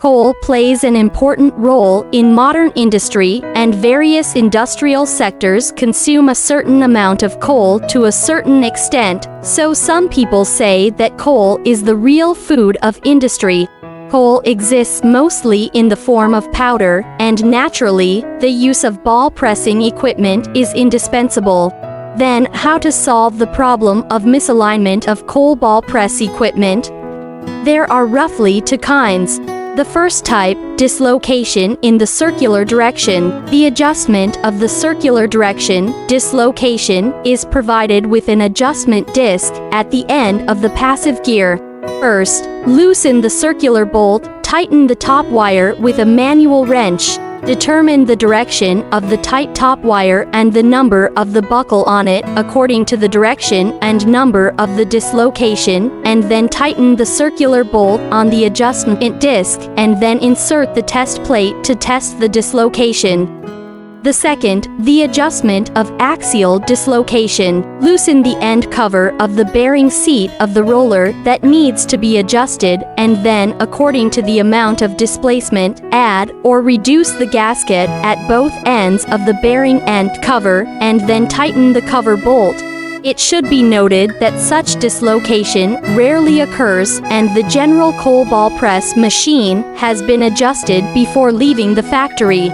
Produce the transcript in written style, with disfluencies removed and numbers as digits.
Coal plays an important role in modern industry, and various industrial sectors consume a certain amount of coal to a certain extent, so some people say that coal is the real food of industry. Coal exists mostly in the form of powder, and naturally, the use of ball pressing equipment is indispensable. Then, how to solve the problem of misalignment of coal ball press equipment? There are roughly two kinds. The first type, dislocation in the circular direction. The adjustment of the circular direction, dislocation, is provided with an adjustment disc at the end of the passive gear. First, loosen the circular bolt, tighten the top wire with a manual wrench. Determine the direction of the tight top wire and the number of the buckle on it according to the direction and number of the dislocation, and then tighten the circular bolt on the adjustment disc, and then insert the test plate to test the dislocation. The second, the adjustment of axial dislocation. Loosen the end cover of the bearing seat of the roller that needs to be adjusted, and then, according to the amount of displacement, add or reduce the gasket at both ends of the bearing end cover, and then tighten the cover bolt. It should be noted that such dislocation rarely occurs, and the general coal ball press machine has been adjusted before leaving the factory.